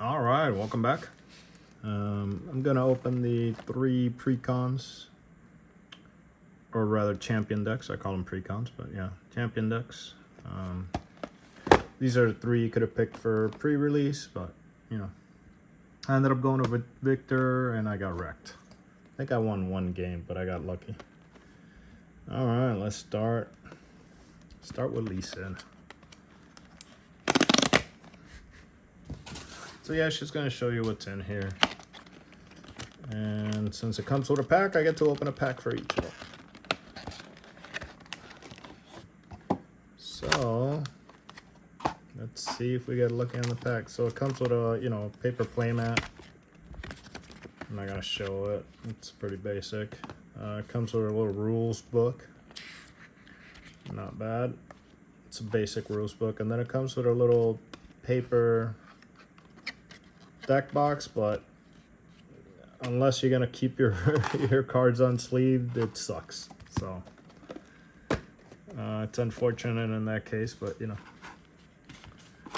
All right, welcome back. I'm gonna open the 3 precons, or rather champion decks. I call them precons, but yeah, champion decks. These are the 3 you could have picked for pre-release, but you know, I ended up going with Victor and I got wrecked. I think I won 1 game, but I got lucky. All right, let's start. Start with Lee Sin. So yeah, she's gonna show you what's in here. And since it comes with a pack, I get to open a pack for each of them. So let's see if we get lucky on the pack. So it comes with a paper playmat. I'm not gonna show it. It's pretty basic. It comes with a little rules book. Not bad. It's a basic rules book, and then it comes with a little paper deck box, but unless you're gonna keep your your cards unsleeved, it sucks. So it's unfortunate in that case, but you know,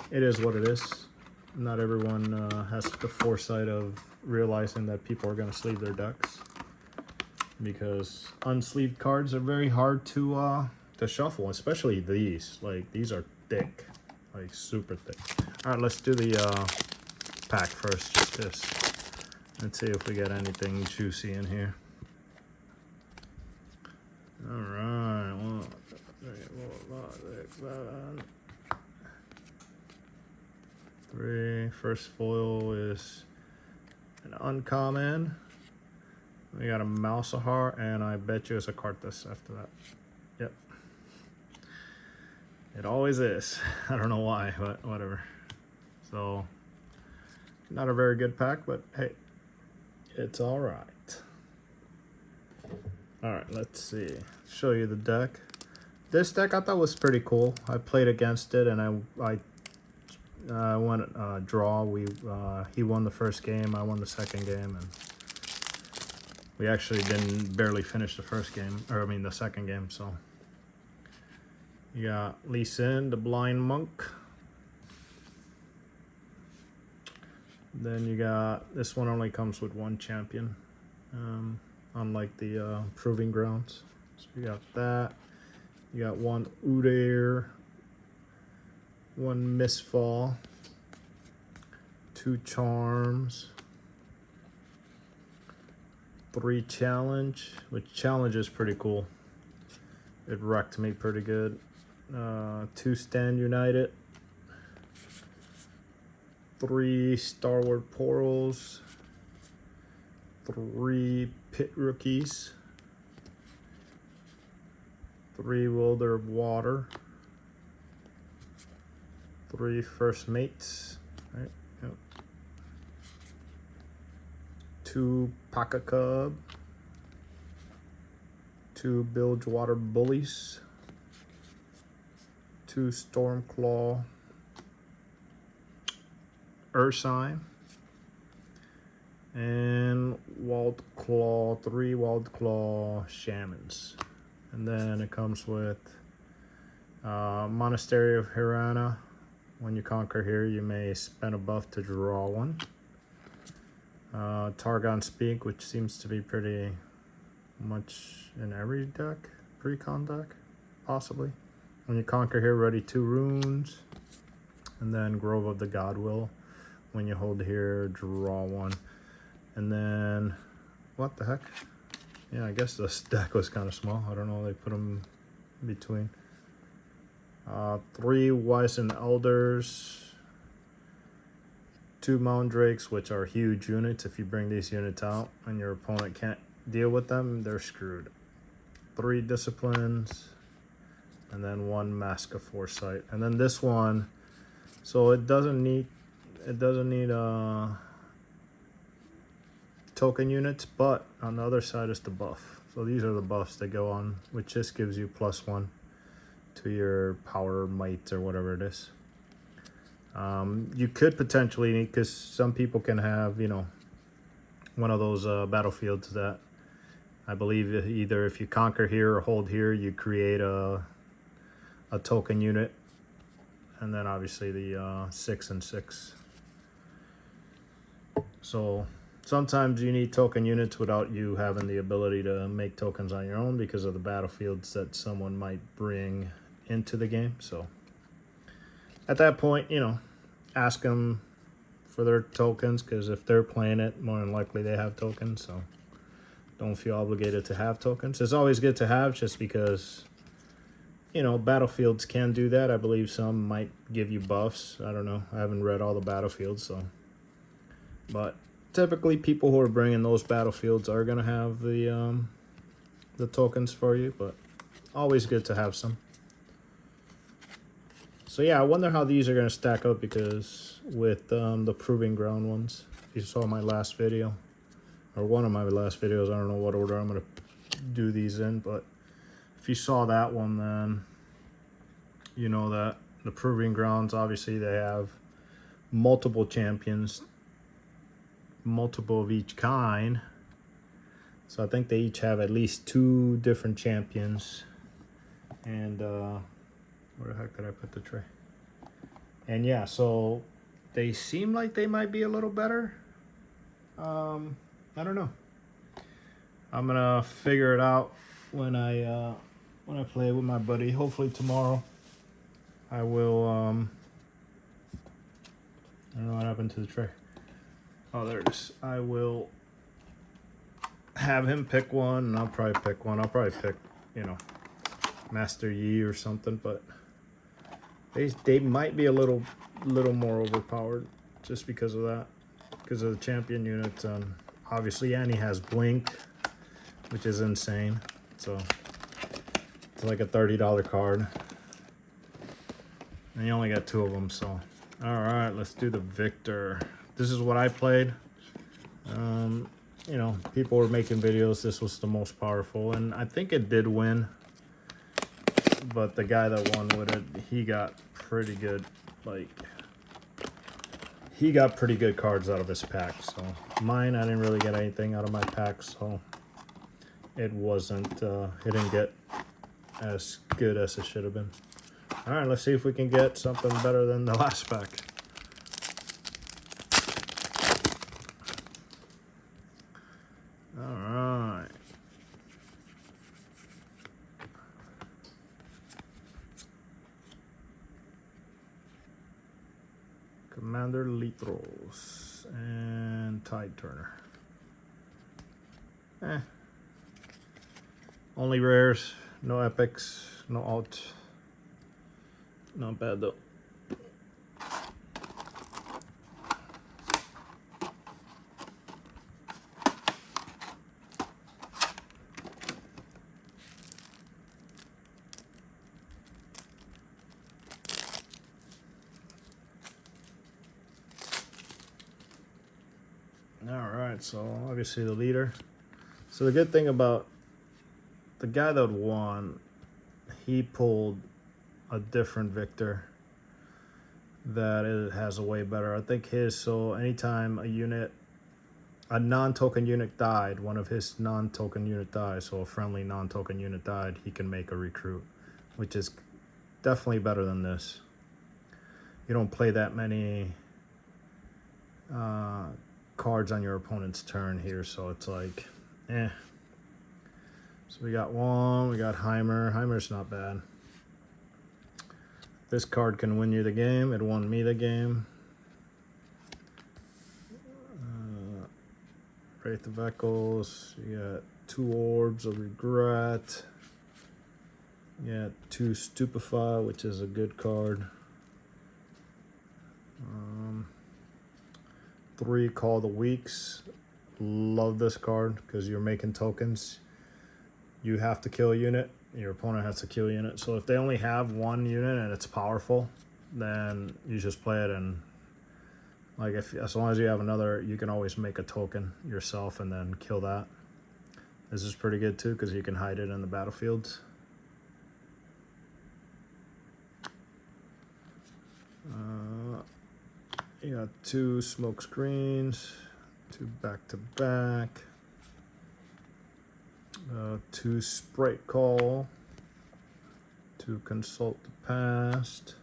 it is what it is. Not everyone has the foresight of realizing that people are gonna sleeve their decks, because unsleeved cards are very hard to shuffle, especially these. Like, these are thick, like super thick. All right, let's do the pack first, just this. Let's see if we get anything juicy in here. All right, 1, 2, 3, 4, 5, 6, 7. 3. First foil is an uncommon. We got a Mousahar, and I bet you it's a Karthus after that. Yep. It always is. I don't know why, but whatever. So, not a very good pack, but hey, it's all right. All right, let's see. Show you the deck. This deck I thought was pretty cool. I played against it, and I won draw. He won the first game. I won the second game, and we actually didn't barely finish the first game, or I mean the second game. So you got Lee Sin, the Blind Monk. Then you got, this one only comes with 1 champion, unlike the Proving Grounds. So you got that. You got 1 Udair, 1 Mistfall, 2 Charms, 3 Challenge, which Challenge is pretty cool. It wrecked me pretty good. 2 Stand United, 3 Starward Portals, 3 Pit Rookies, 3 Wilder of Water, 3 First Mates, right? Yep. 2 Pocket Cub, 2 Bilgewater Bullies, 2 Stormclaw Ursine, and Wild Claw, 3 Wild Claw Shamans. And then it comes with Monastery of Hirana. When you conquer here, you may spend a buff to draw 1. Targon Speak, which seems to be pretty much in every deck, pre-con deck, possibly. When you conquer here, ready 2 runes. And then Grove of the Godwill. When you hold here, draw 1. And then, what the heck? Yeah, I guess this deck was kind of small. I don't know, they put them in between. 3 Wizened Elders, 2 Moundrakes, which are huge units. If you bring these units out and your opponent can't deal with them, they're screwed. 3 Disciplines, and then 1 Mask of Foresight. And then this one, so it doesn't need token units, but on the other side is the buff. So these are the buffs that go on, which just gives you +1 to your power, might, or whatever it is. You could potentially need, because some people can have, you know, one of those battlefields that I believe either if you conquer here or hold here, you create a token unit, and then obviously the 6 and 6 So sometimes you need token units without you having the ability to make tokens on your own because of the battlefields that someone might bring into the game. So at that point, you know, ask them for their tokens, because if they're playing it, more than likely they have tokens. So don't feel obligated to have tokens. It's always good to have, just because, you know, battlefields can do that. I believe some might give you buffs. I don't know. I haven't read all the battlefields, so. But typically people who are bringing those battlefields are going to have the tokens for you, but always good to have some. So yeah, I wonder how these are going to stack up, because with the Proving Ground ones, if you saw my last video, or one of my last videos, I don't know what order I'm going to do these in, but if you saw that one, then you know that the Proving Grounds, obviously they have multiple champions, multiple of each kind. So I think they each have at least 2 different champions. And where the heck did I put the tray? And yeah, so they seem like they might be a little better. I don't know. I'm gonna figure it out when I play with my buddy. Hopefully tomorrow. I will. I don't know what happened to the tray. Oh, there it is. I will have him pick one, and I'll probably pick one. I'll probably pick, you know, Master Yi or something, but they might be a little more overpowered just because of that, because of the champion units. Obviously Annie has Blink, which is insane. So it's like a $30 card, and you only got 2 of them. So all right, let's do the Victor. This is what I played. You know, people were making videos. This was the most powerful, and I think it did win. But the guy that won with it, he got pretty good, like, he got pretty good cards out of his pack. So mine, I didn't really get anything out of my pack, so it wasn't, it didn't get as good as it should have been. All right, let's see if we can get something better than the last pack. All right. Commander Litros and Tide Turner. Only rares, no epics, no alt. Not bad though. Alright, so obviously the leader. So the good thing about the guy that won, he pulled a different Victor that it has a way better. I think his, so anytime a non-token unit died, one of his non-token unit dies, so a friendly non-token unit died, he can make a recruit, which is definitely better than this. You don't play that many cards on your opponent's turn here, so it's like, eh. So we got one, we got Heimer. Heimer's not bad. This card can win you the game. It won me the game. Wraith of Echoes. You got 2 Orbs of Regret. You got 2 Stupefy, which is a good card. 3 Call the Weeks. Love this card because you're making tokens. You have to kill a unit. Your opponent has to kill a unit. So if they only have 1 unit and it's powerful, then you just play it, and like, if as long as you have another, you can always make a token yourself and then kill that. This is pretty good too because you can hide it in the battlefields. You got 2 smoke screens, 2 back-to-back, 2 Sprite Call, 2 Consult the Past,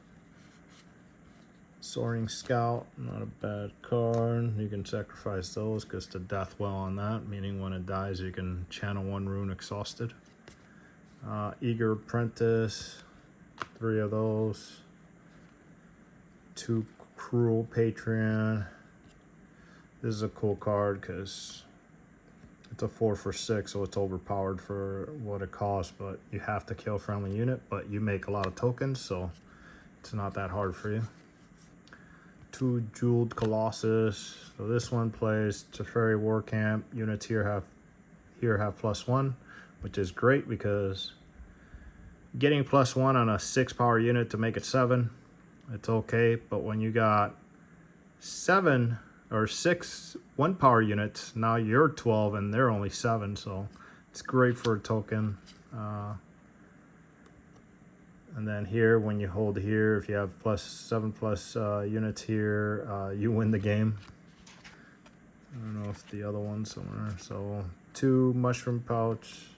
Soaring Scout, not a bad card. You can sacrifice those because the death well on that, meaning when it dies you can channel 1 rune Exhausted. Eager Apprentice, 3 of those. 2 Cruel Patron. This is a cool card because it's a 4 for 6, so it's overpowered for what it costs, but you have to kill a friendly unit, but you make a lot of tokens, so it's not that hard for you. 2 Jeweled Colossus. So this one plays Teferi War Camp. Units here have +1, which is great because getting +1 on a 6 power unit to make it 7, it's okay. But when you got 7 or 6 1 power units, now you're 12 and they're only 7. So it's great for a token. And then here, when you hold here, if you have +7+ units here, you win the game. I don't know if the other one's somewhere. So 2 Mushroom Pouch,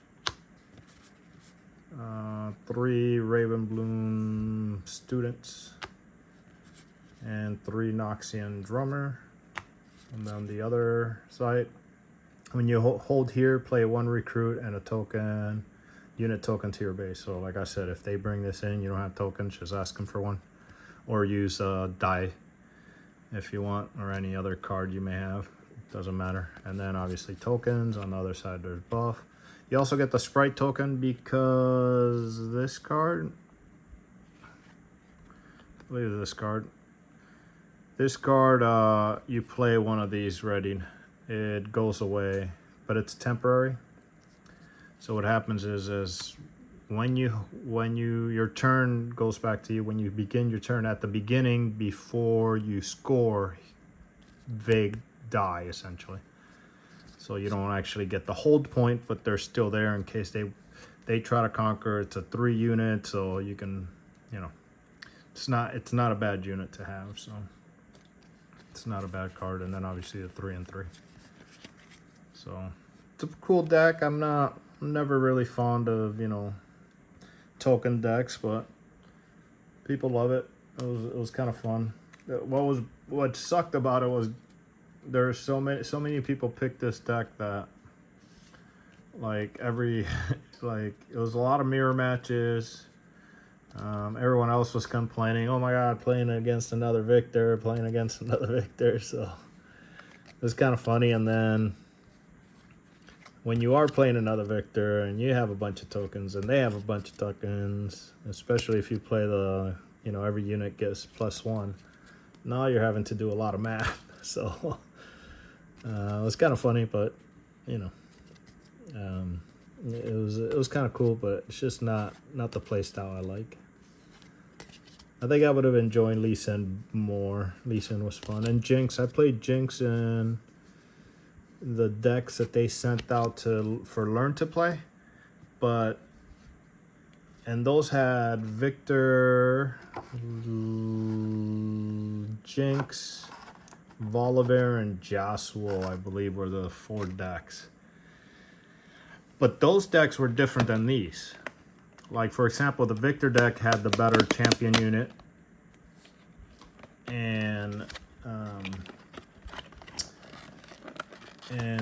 3 Ravenbloom Students, and 3 Noxian Drummer. And then the other side, when you hold here, play 1 recruit and a token. Unit token to your base. So like I said, if they bring this in, you don't have tokens, just ask them for 1. Or use die if you want, or any other card you may have. Doesn't matter. And then obviously tokens. On the other side there's buff. You also get the sprite token because this card, I believe this card, you play 1 of these ready, it goes away, but it's temporary. So what happens is when your turn goes back to you, when you begin your turn at the beginning, before you score, they die essentially. So you don't actually get the hold point, but they're still there in case they try to conquer. It's a 3 unit, so you can, it's not a bad unit to have. So it's not a bad card. And then obviously the 3 and 3. So it's a cool deck. I'm never really fond of, token decks, but people love it. It was kind of fun. What sucked about it was there's so many people picked this deck that like it was a lot of mirror matches. Everyone else was complaining, oh my god, playing against another Victor. So it was kind of funny. And then when you are playing another Victor and you have a bunch of tokens and they have a bunch of tokens, especially if you play the, every unit gets +1, now you're having to do a lot of math. So it was kind of funny, but it was kind of cool, but it's just not the play style I like. I think I would have enjoyed Lee Sin more. Lee Sin was fun. And Jinx, I played Jinx in the decks that they sent out for Learn to Play, and those had Victor, Jinx, Volibear, and Jasuo, I believe, were the 4 decks. But those decks were different than these. Like, for example, the Victor deck had the better champion unit, and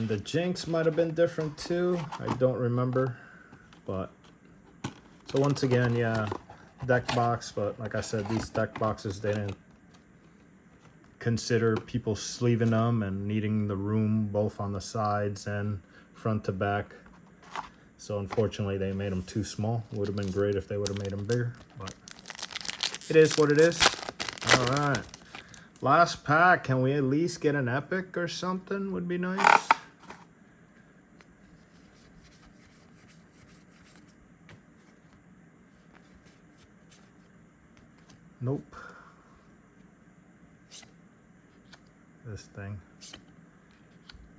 the Jinx might have been different too. I don't remember. But so once again, yeah, deck box. But like I said, these deck boxes, they didn't consider people sleeving them and needing the room both on the sides and front to back. So unfortunately, they made them too small. Would have been great if they would have made them bigger. But it is what it is. All right. Last pack. Can we at least get an epic or something? Would be nice. Nope. This thing.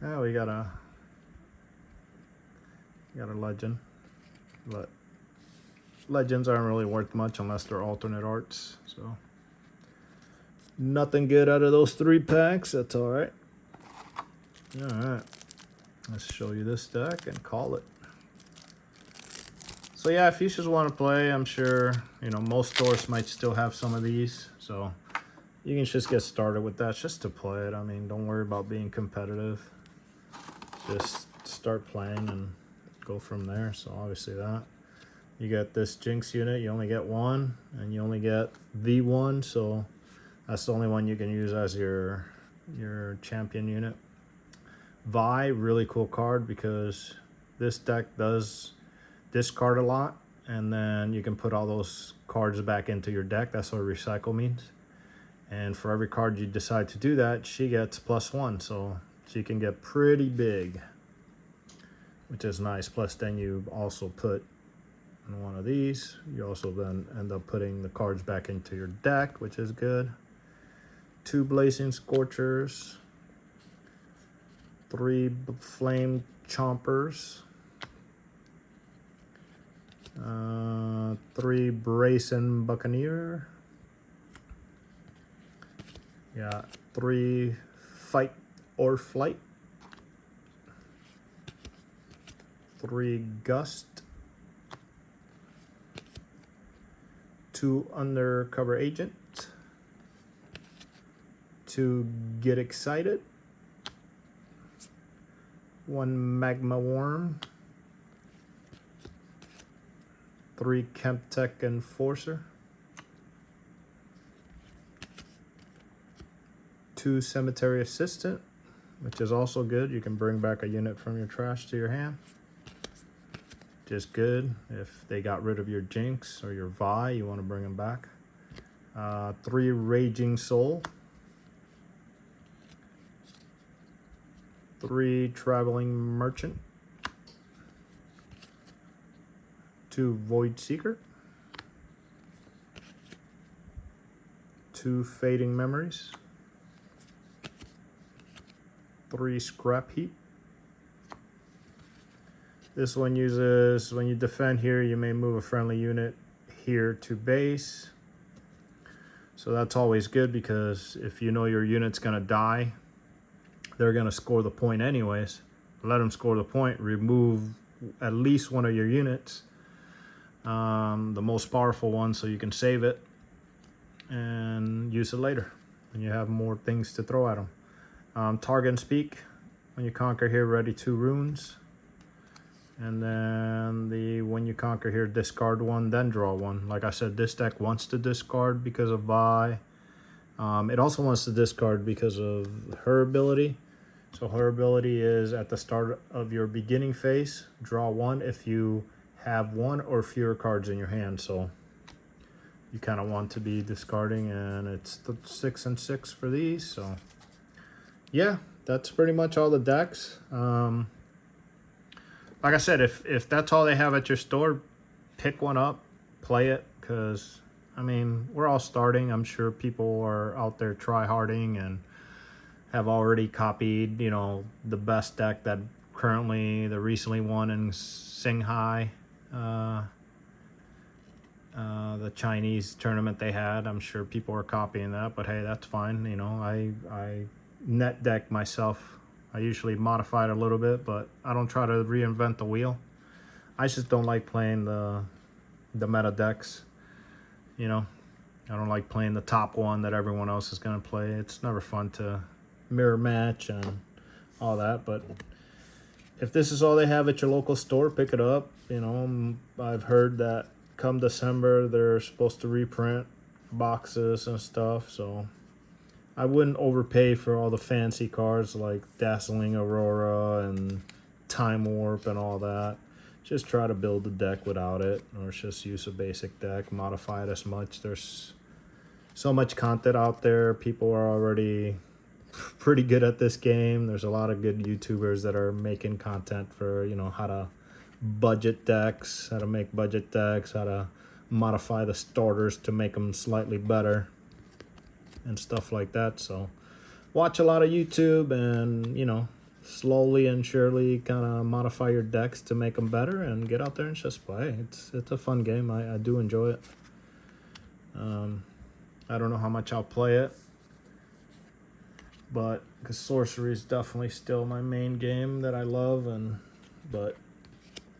Oh, we got a legend. But legends aren't really worth much unless they're alternate arts. So nothing good out of those 3 packs. That's all right. All right. Let's show you this deck and call it. So yeah, if you just want to play, I'm sure most stores might still have some of these. So you can just get started with that just to play it. I mean, don't worry about being competitive. Just start playing and go from there. So obviously that. You get this Jinx unit, you only get one, and you only get the one, so that's the only one you can use as your champion unit. Vi, really cool card because this deck does discard a lot, and then you can put all those cards back into your deck. That's what recycle means. And for every card you decide to do that, she gets +1, so she can get pretty big, which is nice. Plus then you also put in one of these, you also then end up putting the cards back into your deck, which is good. 2 Blazing Scorchers, 3 Flame Chompers, 3 Brazen Buccaneer, yeah, 3 Fight or Flight, 3 Gust, 2 Undercover Agent, 2 Get Excited, 1 Magma Worm, 3 Chemtech Enforcer, 2 Cemetery Assistant, which is also good. You can bring back a unit from your trash to your hand. Just good. If they got rid of your Jinx or your Vi, you want to bring them back. 3 Raging Soul, 3 Traveling Merchant, 2 Void Seeker, 2 Fading Memories, 3 Scrap Heap. This one uses, when you defend here, you may move a friendly unit here to base. So that's always good because if you know your unit's gonna die, they're gonna score the point anyways. Let them score the point, remove at least one of your units, the most powerful one, so you can save it and use it later when you have more things to throw at them. Target and Speak, when you conquer here, ready 2 runes. And then when you conquer here, discard 1, then draw 1. Like I said, this deck wants to discard because of Vi. It also wants to discard because of her ability. So her ability is at the start of your beginning phase, draw 1 if you have 1 or fewer cards in your hand. So you kind of want to be discarding, and it's the 6 and 6 for these. So yeah, that's pretty much all the decks. Like I said, if that's all they have at your store, pick one up, play it, because, I mean, we're all starting. I'm sure people are out there try-harding and have already copied, you know, the best deck that the recently won in Shanghai, the Chinese tournament they had. I'm sure people are copying that, but hey, that's fine. You know, I net deck myself. I usually modify it a little bit, but I don't try to reinvent the wheel. I just don't like playing the meta decks. You know, I don't like playing the top one that everyone else is going to play. It's never fun to mirror match and all that. But if this is all they have at your local store, pick it up. You know, I've heard that come December, they're supposed to reprint boxes and stuff, so I wouldn't overpay for all the fancy cards like Dazzling Aurora and Time Warp and all that. Just try to build a deck without it, or just use a basic deck, modify it as much. There's so much content out there. People are already pretty good at this game. There's a lot of good YouTubers that are making content for, you know, how to budget decks, how to make budget decks, how to modify the starters to make them slightly better and stuff like that. So watch a lot of YouTube and, you know, slowly and surely kind of modify your decks to make them better and get out there and just play. It's a fun game. I do enjoy it. I don't know how much I'll play it, but because sorcery is definitely still my main game that I love, but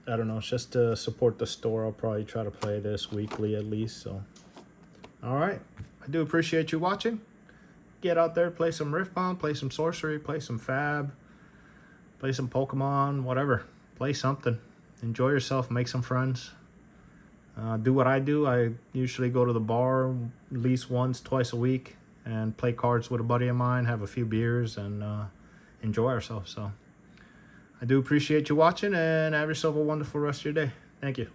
I don't know, it's just to support the store. I'll probably try to play this weekly at least. So all right, I do appreciate you watching. get out there, play some Riftbound, play some Sorcery, play some Fab, play some Pokemon, whatever. Play something. Enjoy yourself, make some friends. Do what I do. I usually go to the bar at least once, twice a week and play cards with a buddy of mine, have a few beers, and enjoy ourselves. So I do appreciate you watching, and have yourself a wonderful rest of your day. Thank you.